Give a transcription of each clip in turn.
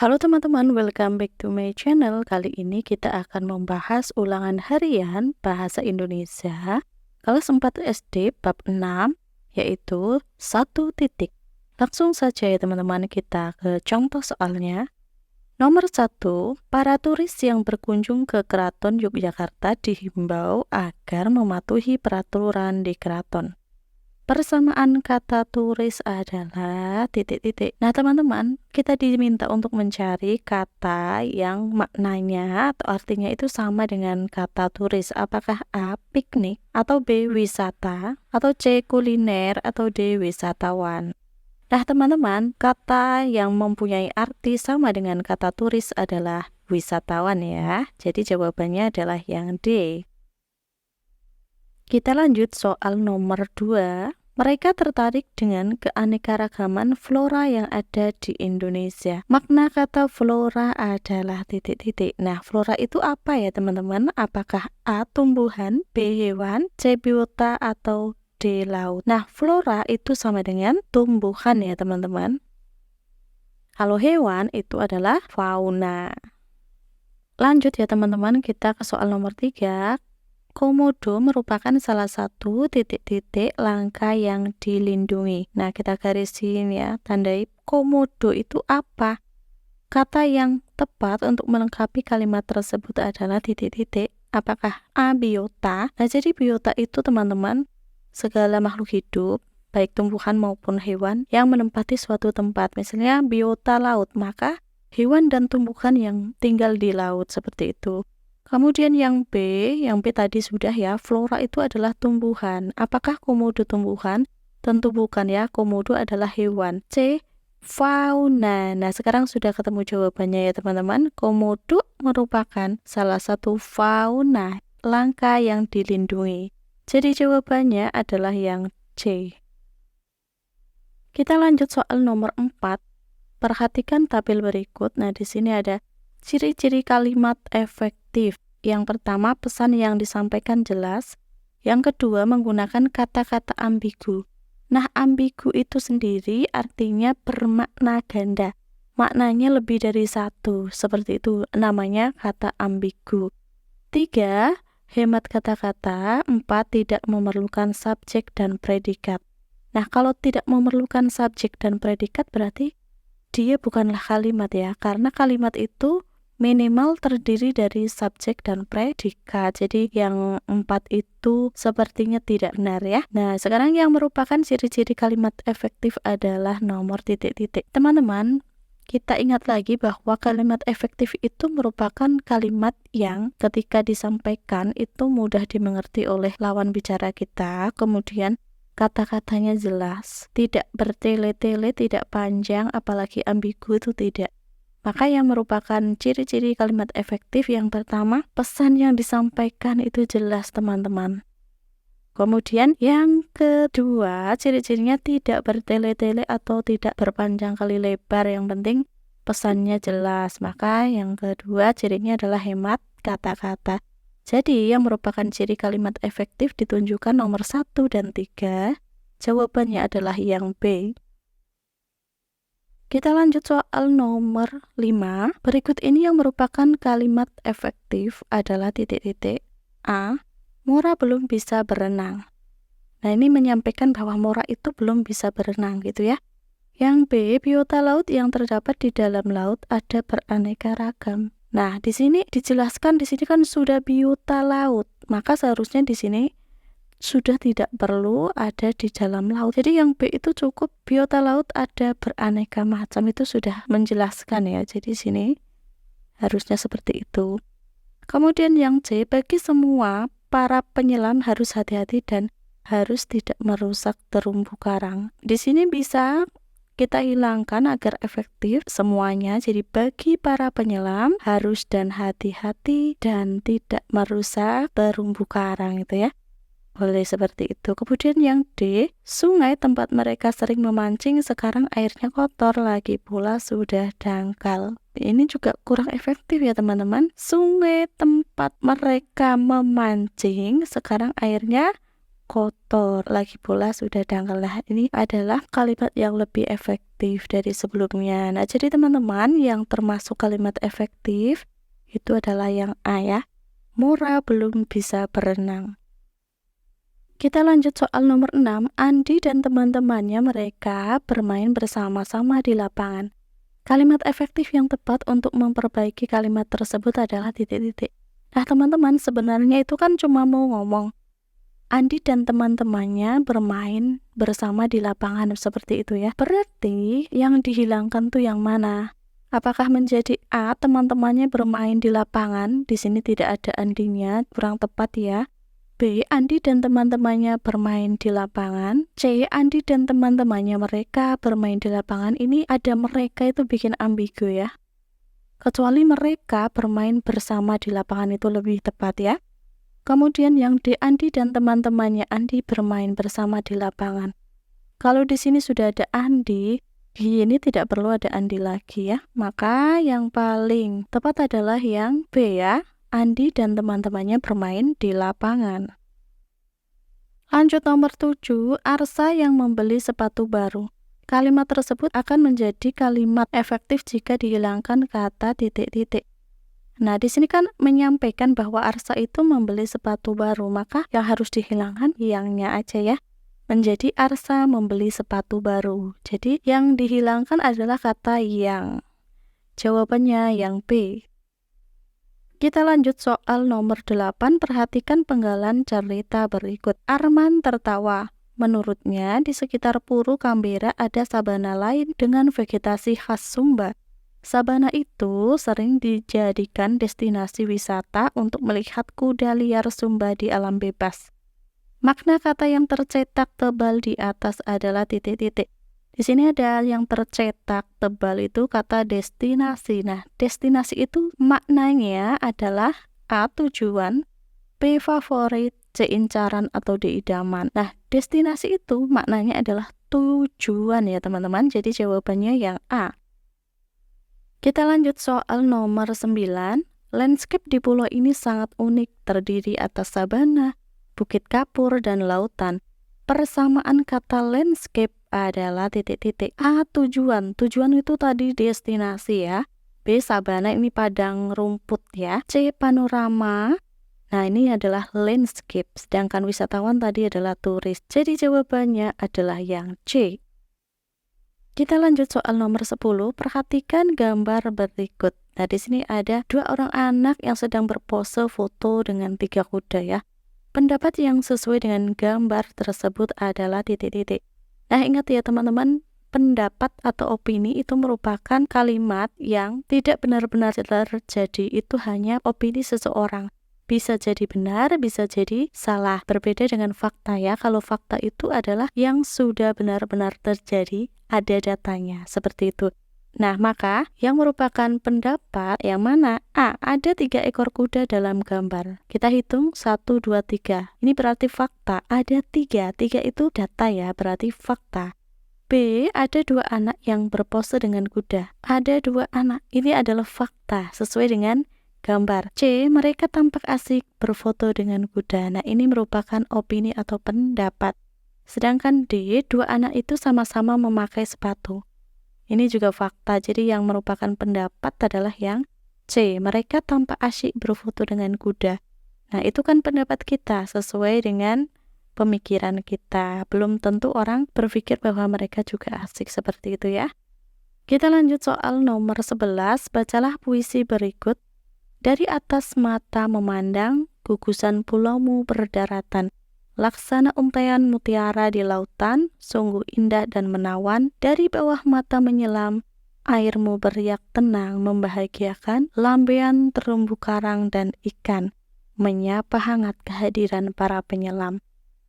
Halo teman-teman, welcome back to my channel. Kali ini kita akan membahas ulangan harian Bahasa Indonesia kelas 4 SD bab 6, yaitu 1 titik. Langsung saja ya teman-teman, kita ke contoh soalnya. Nomor 1, para turis yang berkunjung ke Keraton Yogyakarta dihimbau agar mematuhi peraturan di keraton. Persamaan kata turis adalah titik-titik. Nah, teman-teman, kita diminta untuk mencari kata yang maknanya atau artinya itu sama dengan kata turis. Apakah A, piknik, atau B, wisata, atau C, kuliner, atau D, wisatawan. Nah, teman-teman, kata yang mempunyai arti sama dengan kata turis adalah wisatawan ya. Jadi jawabannya adalah yang D. Kita lanjut soal nomor 2. Mereka tertarik dengan keanekaragaman flora yang ada di Indonesia. Makna kata flora adalah titik-titik. Nah, flora itu apa ya teman-teman? Apakah A, tumbuhan, B, hewan, C, biota, atau D, laut? Nah, flora itu sama dengan tumbuhan ya teman-teman. Kalau hewan itu adalah fauna. Lanjut ya teman-teman, kita ke soal nomor 3. Komodo merupakan salah satu titik-titik langka yang dilindungi. Nah, kita garisin ya, tandai komodo itu apa? Kata yang tepat untuk melengkapi kalimat tersebut adalah titik-titik. Apakah A, biota? Nah, jadi biota itu teman-teman, segala makhluk hidup, baik tumbuhan maupun hewan, yang menempati suatu tempat. Misalnya biota laut, maka hewan dan tumbuhan yang tinggal di laut, seperti itu. Kemudian yang B tadi sudah ya, flora itu adalah tumbuhan. Apakah komodo tumbuhan? Tentu bukan ya, komodo adalah hewan. C, fauna. Nah, sekarang sudah ketemu jawabannya ya teman-teman. Komodo merupakan salah satu fauna langka yang dilindungi. Jadi jawabannya adalah yang C. Kita lanjut soal nomor 4. Perhatikan tabel berikut. Nah, di sini ada ciri-ciri kalimat efektif. Yang pertama, pesan yang disampaikan jelas. Yang kedua, menggunakan kata-kata ambigu. Nah, ambigu itu sendiri artinya bermakna ganda. Maknanya lebih dari satu. Seperti itu namanya kata ambigu. 3, hemat kata-kata. 4, tidak memerlukan subjek dan predikat. Nah, kalau tidak memerlukan subjek dan predikat berarti dia bukanlah kalimat ya, karena kalimat itu minimal terdiri dari subjek dan predikat. Jadi yang 4 itu sepertinya tidak benar ya. Nah, sekarang yang merupakan ciri-ciri kalimat efektif adalah nomor titik-titik. Teman-teman, kita ingat lagi bahwa kalimat efektif itu merupakan kalimat yang ketika disampaikan itu mudah dimengerti oleh lawan bicara kita, kemudian kata-katanya jelas, tidak bertele-tele, tidak panjang, apalagi ambigu itu tidak. Maka yang merupakan ciri-ciri kalimat efektif yang pertama, pesan yang disampaikan itu jelas teman-teman. Kemudian yang kedua, ciri-cirinya tidak bertele-tele atau tidak berpanjang kali lebar, yang penting pesannya jelas. Maka yang kedua cirinya adalah hemat kata-kata. Jadi, yang merupakan ciri kalimat efektif ditunjukkan nomor 1 dan 3. Jawabannya adalah yang B. Kita lanjut soal nomor 5. Berikut ini yang merupakan kalimat efektif adalah titik-titik. A, Mora belum bisa berenang. Nah, ini menyampaikan bahwa Mora itu belum bisa berenang gitu ya. Yang B, biota laut yang terdapat di dalam laut ada beraneka ragam. Nah, di sini dijelaskan, di sini kan sudah biota laut, maka seharusnya di sini sudah tidak perlu ada di dalam laut. Jadi yang B itu cukup biota laut ada beraneka macam, itu sudah menjelaskan ya. Jadi sini harusnya seperti itu. Kemudian yang C, bagi semua para penyelam harus hati-hati dan harus tidak merusak terumbu karang. Di sini bisa kita hilangkan agar efektif semuanya. Jadi bagi para penyelam harus dan hati-hati dan tidak merusak terumbu karang itu ya. Boleh seperti itu. Kemudian yang D, sungai tempat mereka sering memancing sekarang airnya kotor, lagi pula sudah dangkal. Ini juga kurang efektif ya teman-teman. Sungai tempat mereka memancing sekarang airnya kotor, lagi pula sudah dangkal. Nah, ini adalah kalimat yang lebih efektif efektif dari sebelumnya. Nah, jadi teman-teman yang termasuk kalimat efektif itu adalah yang A ya. Mora belum bisa berenang. Kita lanjut soal nomor 6. Andi dan teman-temannya mereka bermain bersama-sama di lapangan. Kalimat efektif yang tepat untuk memperbaiki kalimat tersebut adalah titik-titik. Nah, teman-teman, sebenarnya itu kan cuma mau ngomong Andi dan teman-temannya bermain bersama di lapangan seperti itu ya. Berarti yang dihilangkan tuh yang mana? Apakah menjadi A, teman-temannya bermain di lapangan? Di sini tidak ada Andinya, kurang tepat ya. B, Andi dan teman-temannya bermain di lapangan. C, Andi dan teman-temannya mereka bermain di lapangan. Ini ada mereka itu bikin ambigu ya. Kecuali mereka bermain bersama di lapangan itu lebih tepat ya. Kemudian yang D, Andi dan teman-temannya Andi bermain bersama di lapangan. Kalau di sini sudah ada Andi, ini tidak perlu ada Andi lagi ya. Maka yang paling tepat adalah yang B ya. Andi dan teman-temannya bermain di lapangan. Lanjut nomor 7, Arsa yang membeli sepatu baru. Kalimat tersebut akan menjadi kalimat efektif jika dihilangkan kata titik-titik. Nah, di sini kan menyampaikan bahwa Arsa itu membeli sepatu baru, maka yang harus dihilangkan yangnya aja ya. Menjadi Arsa membeli sepatu baru. Jadi yang dihilangkan adalah kata yang. Jawabannya yang B. Kita lanjut soal nomor 8, perhatikan penggalan cerita berikut. Arman tertawa. Menurutnya, di sekitar Puru Kambera ada sabana lain dengan vegetasi khas Sumba. Sabana itu sering dijadikan destinasi wisata untuk melihat kuda liar Sumba di alam bebas. Makna kata yang tercetak tebal di atas adalah titik-titik. Di sini ada yang tercetak tebal itu kata destinasi. Nah, destinasi itu maknanya adalah A, tujuan, B, favorit, C, incaran atau D, idaman. Nah, destinasi itu maknanya adalah tujuan ya teman-teman. Jadi jawabannya yang A. Kita lanjut soal nomor 9. Landscape di pulau ini sangat unik, terdiri atas sabana, bukit kapur, dan lautan. Persamaan kata landscape adalah titik-titik. A, tujuan. Tujuan itu tadi destinasi ya. B, sabana, ini padang rumput ya. C, panorama. Nah, ini adalah landscape. Sedangkan wisatawan tadi adalah turis. Jadi jawabannya adalah yang C. Kita lanjut soal nomor 10. Perhatikan gambar berikut. Nah, di sini ada 2 orang anak yang sedang berpose foto dengan 3 kuda ya. Pendapat yang sesuai dengan gambar tersebut adalah titik-titik. Nah, ingat ya teman-teman, pendapat atau opini itu merupakan kalimat yang tidak benar-benar terjadi. Itu hanya opini seseorang. Bisa jadi benar, bisa jadi salah. Berbeda dengan fakta ya. Kalau fakta itu adalah yang sudah benar-benar terjadi, ada datanya. Seperti itu. Nah, maka yang merupakan pendapat yang mana? A, ada 3 ekor kuda dalam gambar. Kita hitung 1, 2, 3. Ini berarti fakta. Ada 3. 3 itu data ya, berarti fakta. B, ada 2 anak yang berpose dengan kuda. Ada 2 anak. Ini adalah fakta sesuai dengan gambar. C, mereka tampak asik berfoto dengan kuda. Nah, ini merupakan opini atau pendapat. Sedangkan D, 2 anak itu sama-sama memakai sepatu. Ini juga fakta, jadi yang merupakan pendapat adalah yang C. Mereka tampak asyik berfoto dengan kuda. Nah, itu kan pendapat kita sesuai dengan pemikiran kita. Belum tentu orang berpikir bahwa mereka juga asik seperti itu ya. Kita lanjut soal nomor 11. Bacalah puisi berikut. Dari atas mata memandang, gugusan pulaumu berdaratan. Laksana untaian mutiara di lautan, sungguh indah dan menawan. Dari bawah mata menyelam, airmu beriak tenang membahagiakan. Lambean terumbu karang dan ikan, menyapa hangat kehadiran para penyelam.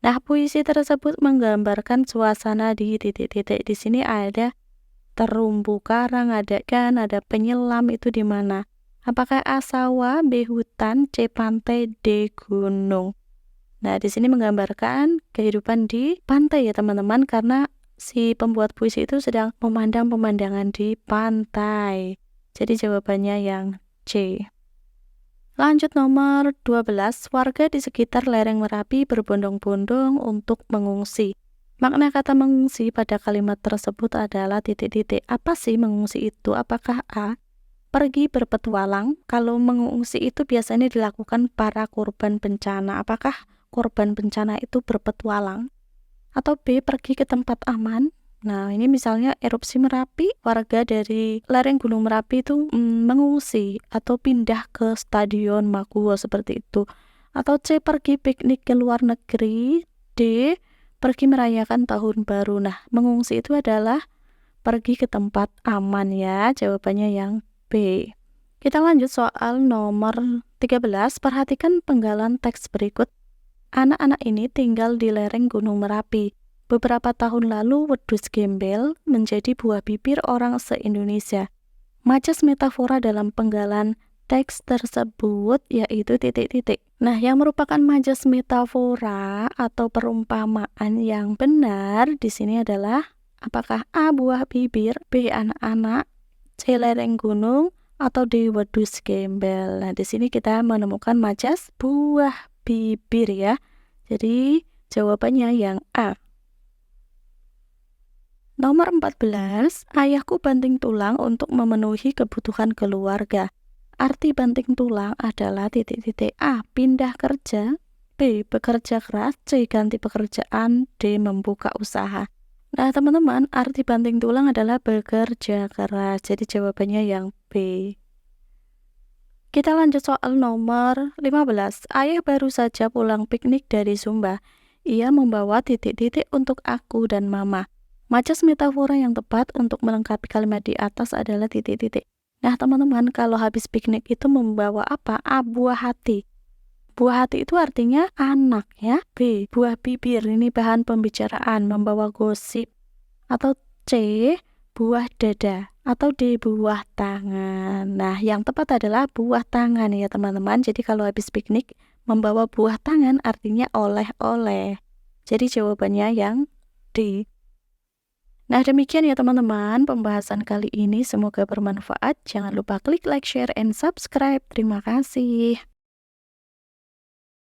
Nah, puisi tersebut menggambarkan suasana di titik-titik. Di sini ada terumbu karang, ada ikan, ada penyelam, itu di mana? Apakah A, sawah, B, hutan, C, pantai, D, gunung? Nah, di sini menggambarkan kehidupan di pantai ya teman-teman, karena si pembuat puisi itu sedang memandang pemandangan di pantai. Jadi jawabannya yang C. Lanjut nomor 12, warga di sekitar lereng Merapi berbondong-bondong untuk mengungsi. Makna kata mengungsi pada kalimat tersebut adalah titik-titik. Apa sih mengungsi itu? Apakah A. Pergi berpetualang? Kalau mengungsi itu biasanya dilakukan para korban bencana. Apakah korban bencana itu berpetualang? Atau B. Pergi ke tempat aman? Nah, ini misalnya erupsi Merapi, warga dari lereng Gunung Merapi itu mengungsi atau pindah ke Stadion Maguwo seperti itu. Atau C. Pergi piknik ke luar negeri. D. Pergi merayakan tahun baru. Nah, mengungsi itu adalah pergi ke tempat aman ya. Jawabannya yang B. Kita lanjut soal nomor 13. Perhatikan penggalan teks berikut. Anak-anak ini tinggal di lereng Gunung Merapi. Beberapa tahun lalu wedhus gembel menjadi buah bibir orang se-Indonesia. Majas metafora dalam penggalan teks tersebut yaitu titik-titik. Nah, yang merupakan majas metafora atau perumpamaan yang benar di sini adalah apakah A. buah bibir, B. anak-anak, C. lereng gunung, atau D. wedhus gembel. Nah, di sini kita menemukan majas buah bibir ya. Jadi, jawabannya yang A. Nomor 14, ayahku banting tulang untuk memenuhi kebutuhan keluarga. Arti banting tulang adalah titik-titik. A. Pindah kerja. B. Bekerja keras. C. Ganti pekerjaan. D. Membuka usaha. Nah, teman-teman, arti banting tulang adalah bekerja keras. Jadi jawabannya yang B. Kita lanjut soal nomor 15. Ayah baru saja pulang piknik dari Sumba. Ia membawa titik-titik untuk aku dan mama. Majas metafora yang tepat untuk melengkapi kalimat di atas adalah titik-titik. Nah, teman-teman, kalau habis piknik itu membawa apa? A. Buah hati. Buah hati itu artinya anak ya. B. Buah bibir, ini bahan pembicaraan, membawa gosip. Atau C. Buah dada. Atau D. Buah tangan. Nah, yang tepat adalah buah tangan ya teman-teman. Jadi kalau habis piknik membawa buah tangan artinya oleh-oleh. Jadi jawabannya yang D. Nah, demikian ya teman-teman pembahasan kali ini. Semoga bermanfaat. Jangan lupa klik like, share, and subscribe. Terima kasih.